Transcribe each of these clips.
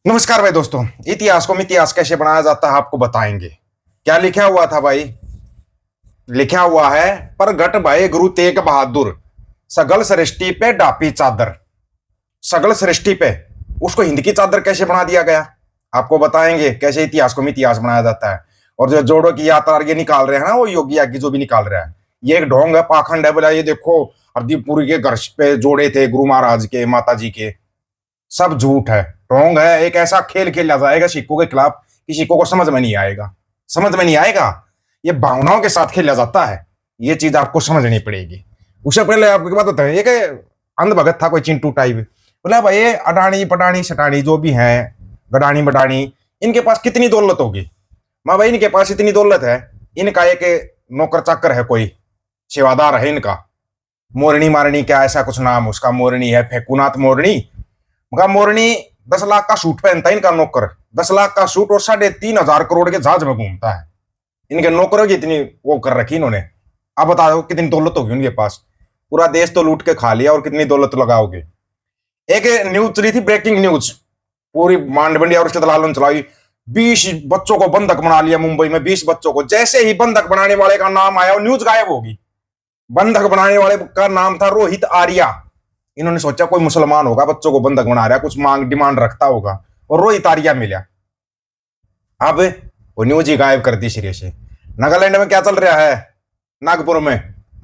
नमस्कार भाई दोस्तों। इतिहास को मितिहास कैसे बनाया जाता है आपको बताएंगे। क्या लिखा हुआ था भाई? लिखा हुआ है, प्रगट भय गुरु तेग बहादुर, सगल सृष्टि पे डापी चादर। सगल सृष्टि पे उसको हिंद की चादर कैसे बना दिया गया आपको बताएंगे। कैसे इतिहास को मितिहास बनाया जाता है। और जो जोड़ों की यात्रा ये निकाल रहे हैं ना, वो योगी यागी जो भी निकाल रहा है, ये एक ढोंग है, पाखंड है। बोला ये देखो हरदीपुरी के घर पे जोड़े थे गुरु महाराज के, माता जी के, सब झूठ है, ढोंग है। एक ऐसा खेल खेला जाएगा सिक्कों के खिलाफ कि सिक्कों को समझ में नहीं आएगा। समझ में नहीं आएगा। ये भावनाओं के साथ खेला जाता है। ये चीज आपको समझनी पड़ेगी। उससे पहले आपको बात होता है, एक अंधभगत था कोई चिंटू टाइप, बोला भाई ये अडानी पटानी सटानी जो भी है, गडानी बडानी, इनके पास कितनी दौलत होगी। माँ भाई इनके पास इतनी दौलत है, इनका एक नौकर चाकर है, कोई सेवादार है इनका, मोरनी मारनी क्या ऐसा कुछ नाम उसका, मोरनी है, फेकुनाथ मोरनी। मगर मोरनी 10 लाख का सूट पहनता है इनका नौकर, 10 लाख का सूट, और 3,500 करोड़ के जहाज में घूमता है। इनके नौकरों की इतनी वो कर रखी इन्होंने। अब बता दो कितनी दौलत होगी उनके पास। पूरा देश तो लूट के खा लिया, और कितनी दौलत लगाओगे। एक न्यूज चली थी, ब्रेकिंग न्यूज, पूरी मांड मंडिया और उसके दलालों ने चलाई। 20 बच्चों को बंधक बना लिया मुंबई में, 20 बच्चों को। जैसे ही बंधक बनाने वाले का नाम आया, वो न्यूज गायब होगी। बंधक बनाने वाले का नाम था रोहित आर्या। इन्होंने सोचा कोई मुसलमान होगा, बच्चों को बंधक बना रहा है, कुछ मांग डिमांड रखता होगा, और रोहित आर्या मिला। अब वो न्यूज ही गायब कर दी सिरे से। नागालैंड में क्या चल रहा है? नागपुर में,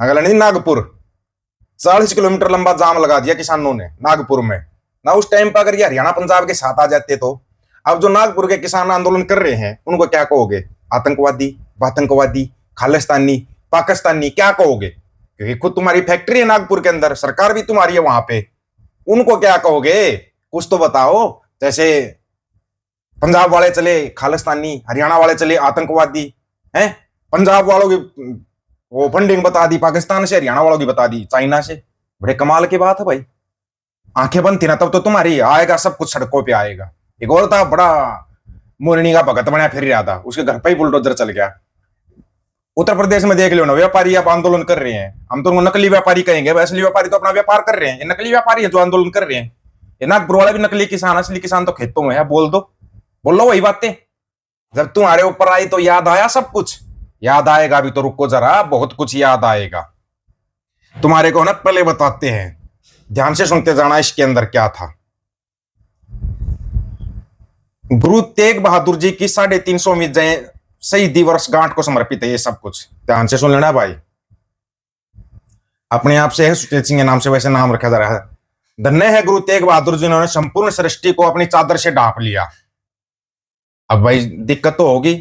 नागालैंड नहीं नागपुर, 40 किलोमीटर लंबा जाम लगा दिया किसानों ने नागपुर में ना। उस टाइम पर अगर ये हरियाणा पंजाब के साथ आ जाते तो। अब जो नागपुर के किसान आंदोलन कर रहे हैं, उनको क्या कहोगे? आतंकवादी, आतंकवादी, खालिस्तानी, पाकिस्तानी, क्या कहोगे? क्योंकि खुद तुम्हारी फैक्ट्री है नागपुर के अंदर, सरकार भी तुम्हारी है वहां पे। उनको क्या कहोगे? कुछ तो बताओ। जैसे पंजाब वाले चले खालिस्तानी, हरियाणा वाले चले आतंकवादी हैं। पंजाब वालों की वो फंडिंग बता दी पाकिस्तान से, हरियाणा वालों की बता दी चाइना से। बड़े कमाल की बात है भाई। आंखें बंद थी ना तब तो तुम्हारी, आएगा सब कुछ सड़कों पे आएगा। एक और था बड़ा मोरनी का भगत बना फिर रहा था, उसके घर पे ही बुलडोजर चल गया। उत्तर प्रदेश में देख लो ना, व्यापारी अब आंदोलन कर रहे हैं। हम तो उनको नकली व्यापारी कहेंगे, असली व्यापारी तो अपना व्यापार कर रहे हैं। ये नकली व्यापारी है जो आंदोलन कर रहे हैं। ये नागपुर वाले भी नकली किसान, असली किसान तो खेतों में है। बोल दो, बोलो वही बातें। जब तुम्हारे ऊपर आई तो याद आया सब कुछ। याद आएगा भी तो रुको जरा, बहुत कुछ याद आएगा तुम्हारे को ना। पहले बताते हैं, ध्यान से सुनते जाना इसके अंदर क्या था। गुरु तेग बहादुर जी की 350वीं शहीदी वर्षगांठ को समर्पित है ये सब कुछ। ध्यान से सुन लेना भाई। अपने आप से है सुचेत सिंह के नाम से वैसे नाम रखा जा रहा है। धन्य है गुरु तेग बहादुर जी, उन्होंने संपूर्ण सृष्टि को अपनी चादर से ढांप लिया। अब भाई दिक्कत तो होगी।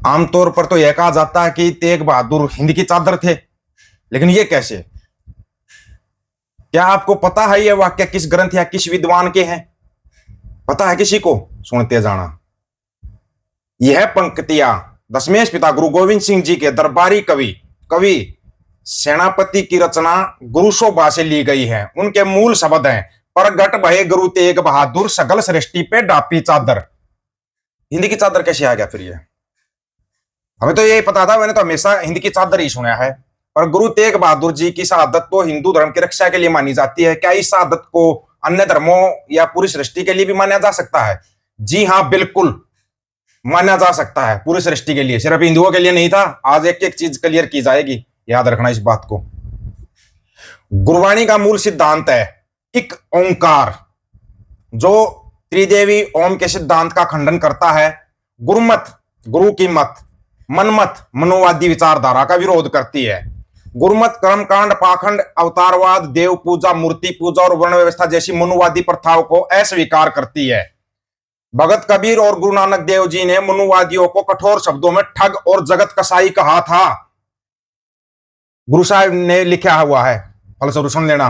आमतौर पर तो यह कहा जाता है कि तेग बहादुर हिंद की चादर थे, लेकिन ये कैसे? क्या आपको पता है यह वाक्य किस ग्रंथ या किस विद्वान के हैं? पता है किसी को? सुनते जाना। यह पंक्तियां दशमेश पिता गुरु गोविंद सिंह जी के दरबारी कवि सेनापति की रचना गुरुशोभा से ली गई है। उनके मूल शब्द हैं, प्रगट भय गुरु तेग बहादुर, सगल सृष्टि पे डापी चादर। हिंदी की चादर कैसे आ गया फिर ये? हमें तो ये पता था, मैंने तो हमेशा हिंदी की चादर ही सुना है। और गुरु तेग बहादुर जी की शहादत तो हिंदू धर्म की रक्षा के लिए मानी जाती है। क्या इस शहादत को अन्य धर्मों या पूरी सृष्टि के लिए भी माना जा सकता है? जी हाँ, बिल्कुल माना जा सकता है। पूरी सृष्टि के लिए, सिर्फ हिंदुओं के लिए नहीं था। आज एक एक चीज क्लियर की जाएगी, याद रखना इस बात को। गुरबाणी का मूल सिद्धांत है एक ओंकार, जो त्रिदेवी ओम के सिद्धांत का खंडन करता है। गुरुमत, गुरु की मत, मनमत मनोवादी विचारधारा का विरोध करती है। गुरुमत कर्मकांड, पाखंड, अवतारवाद, देव पूजा, मूर्ति पूजा और वर्ण व्यवस्था जैसी मनुवादी प्रथाओं को अस्वीकार करती है। भगत कबीर और गुरु नानक देव जी ने मनुवादियों को कठोर शब्दों में ठग और जगत कसाई कहा था। गुरु साहब ने लिखा हुआ है, फलस्वरूप सुन लेना।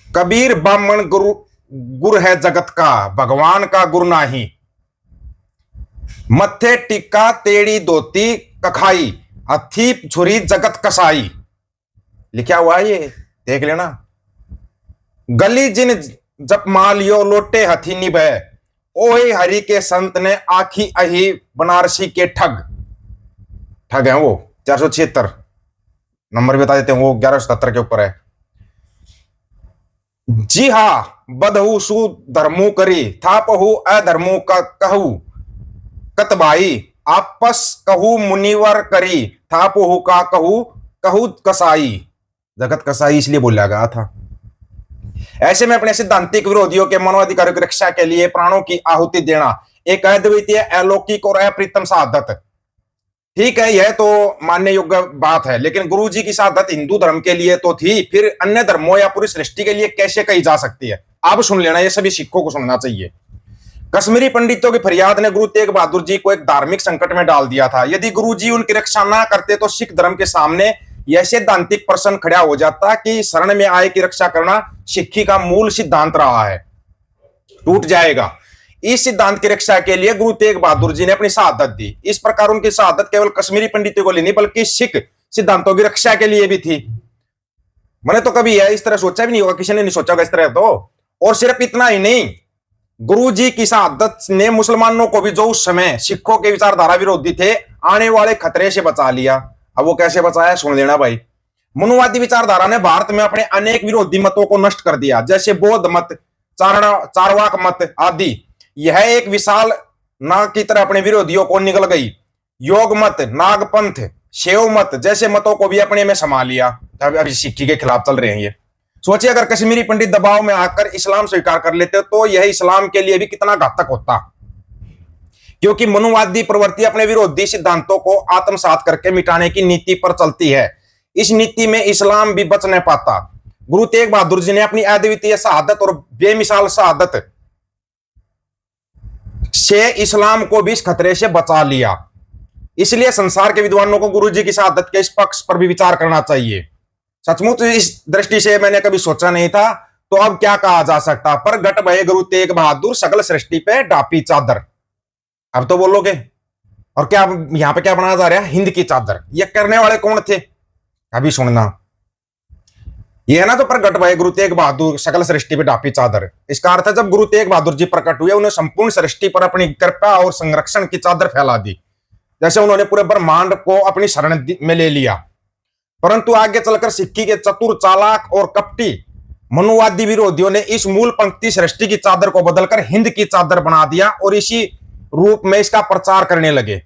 कबीर ब्राह्मण गुरु है जगत का, भगवान का गुरु नाही। मत्थे टिक्का तेड़ी धोती कखाई, हथी छुरी जगत कसाई। लिखा हुआ है ये, देख लेना। गली जिन जप मालियो लोटे हथी निभे, ओहे हरि के संत ने आखी अही, बनारसी के ठग। ठग है वो। 476 नंबर बता देते हैं, वो 1177 के ऊपर है। जी हां, बधहु सु धर्मु करी थापहु अधर्मु का कहू कतबाई आपस कहू मुनिवर करी थापहु का कहू कहू कसाई। जगत कसाई इसलिए बोला गया था। ऐसे में अपने सिद्धांतिक विरोधियों के मानवाधिकारों की रक्षा के लिए प्राणों की आहुति देना एक अद्वितीय अलौकिक और अप्रीतम शहादत। ठीक है, यह तो मानने योग्य बात है, लेकिन गुरु जी की शहादत हिंदू धर्म के लिए तो थी, फिर अन्य धर्मों या पूरी सृष्टि के लिए कैसे कही जा सकती है? आप सुन लेना, ये सभी सिखों को सुनना चाहिए। कश्मीरी पंडितों की फरियाद ने गुरु तेग बहादुर जी को एक धार्मिक संकट में डाल दिया था। यदि गुरु जी उनकी रक्षा ना करते तो सिख धर्म के सामने यह सैद्धांतिक प्रश्न खड़ा हो जाता कि शरण में आए की रक्षा करना सिक्खी का मूल सिद्धांत रहा है, टूट जाएगा। इस सिद्धांत की रक्षा के लिए गुरु तेग बहादुर जी ने अपनी शहादत दी। इस प्रकार उनकी शहादत केवल कश्मीरी पंडितों को लिए नहीं बल्कि सिख सिद्धांतों की रक्षा के लिए भी थी। मैंने तो कभी इस तरह सोचा भी नहीं होगा, किसी ने नहीं सोचा होगा इस तरह तो। और सिर्फ इतना ही नहीं, गुरु जी की शहादत ने मुसलमानों को भी, जो उस समय सिखों के विचारधारा विरोधी थे, आने वाले खतरे से बचा लिया। अब वो कैसे बचाया सुन लेना भाई। मनुवादी विचारधारा ने भारत में अपने अनेक विरोधी मतों को नष्ट कर दिया, जैसे बौद्ध मत, चारवाक मत आदि। यह एक विशाल नाग की तरह अपने विरोधियों को निगल गई। योग मत, नागपंथ, शैव मत जैसे मतों को भी अपने में समा लिया। अभी सिक्खी के खिलाफ चल रहे हैं ये। सोचिए, अगर कश्मीरी पंडित दबाव में आकर इस्लाम स्वीकार कर लेते तो यह इस्लाम के लिए भी कितना घातक होता, क्योंकि मनुवादी प्रवृत्ति अपने विरोधी सिद्धांतों को आत्मसात करके मिटाने की नीति पर चलती है। इस नीति में इस्लाम भी बच नहीं पाता। गुरु तेग बहादुर जी ने अपनी अद्वितीय शहादत और बेमिसाल शहादत से इस्लाम को भी इस खतरे से बचा लिया। इसलिए संसार के विद्वानों को गुरु जी की शहादत के इस पक्ष पर भी विचार करना चाहिए। सचमुच इस दृष्टि से मैंने कभी सोचा नहीं था, तो अब क्या कहा जा सकता। पर घट भये गुरु तेग बहादुर, सकल सृष्टि पे डापी चादर। अब तो बोलोगे, और क्या यहां पे क्या बनाया जा रहा है? हिंद की चादर। ये करने वाले कौन थे? अभी सुनना। ये है ना तो प्रगट भये गुरु तेग बहादुर, सकल सृष्टि पे डापी चादर। इसका अर्थ है जब गुरु तेग बहादुर जी प्रकट हुए, उन्हें संपूर्ण सृष्टि पर अपनी कृपा और संरक्षण की चादर फैला दी, जैसे उन्होंने पूरे ब्रह्मांड को अपनी शरण में ले लिया। परंतु आगे चलकर सिक्खी के चतुर, चालाक और कपटी मनुवादी विरोधियों ने इस मूल पंक्ति सृष्टि की चादर को बदलकर हिंद की चादर बना दिया और इसी रूप में इसका प्रचार करने लगे।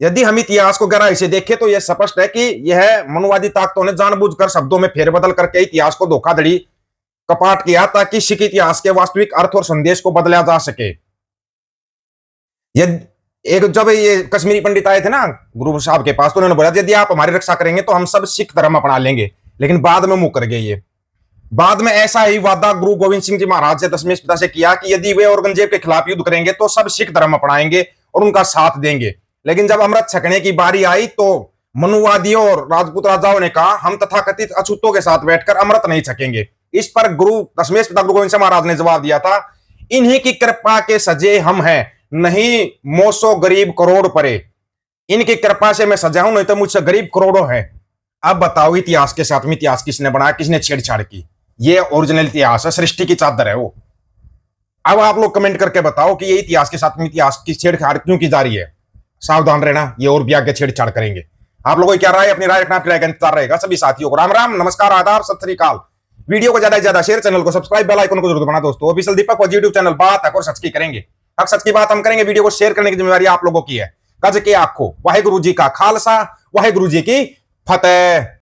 यदि हम इतिहास को गहराई से देखें तो यह स्पष्ट है कि यह मनुवादी ताकतों ने जानबूझकर शब्दों में फेरबदल करके इतिहास को धोखाधड़ी कपाट किया, ताकि सिख इतिहास के वास्तविक अर्थ और संदेश को बदला जा सके। जब ये कश्मीरी पंडित आए थे ना गुरु साहब के पास, तो उन्होंने बोला यदि आप हमारी रक्षा करेंगे तो हम सब सिख धर्म अपना लेंगे, लेकिन बाद में मुकर गए ये। बाद में ऐसा ही वादा गुरु गोविंद सिंह जी महाराज से दसवें पिता से किया कि यदि वे औरंगजेब के खिलाफ युद्ध करेंगे तो सब सिख धर्म अपनाएंगे और उनका साथ देंगे। लेकिन जब अमृत छकने की बारी आई तो मनुवादियों और राजपूत राजाओं ने कहा हम तथाकथित अछूतों के साथ बैठकर अमृत नहीं छकेंगे। इस पर गुरु दसवें पिता गुरु गोविंद सिंह महाराज ने जवाब दिया था, इन्हीं की कृपा के सजे हम हैं, नहीं मोसो गरीब करोड़ परे। इनकी कृपा से मैं सजा हूं, नहीं तो मुझसे गरीब करोड़ों हैं। अब बताओ इतिहास के साथ में इतिहास किसने बनाया, किसने छेड़छाड़ की? ये ओरिजिनल इतिहास है, सृष्टि की चादर है वो। अब आप लोग कमेंट करके बताओ कि ये इतिहास के साथ में इतिहास की छेड़छाड़ क्यों की जा रही है। सावधान रहना, ये और भी आगे छेड़छाड़ करेंगे। आप लोगों की क्या राय, अपनी राय रखना, आपकी राय का इंतजार रहेगा। सभी साथियों को राम राम, नमस्कार, आदाब, सत श्री अकाल। वीडियो को ज्यादा से ज्यादा शेयर, चैनल को सब्सक्राइब, बेल आइकन को जरूर दबाना दोस्तों। ऑफिशियल दीपक और यूट्यूब चैनल बात हक और सच की करेंगे। हक सच की बात हम करेंगे। वीडियो को शेयर करने की जिम्मेवारी आप लोगों की है। गज के आखो वाहे गुरु जी का खालसा, वाहे गुरु जी की फतेह।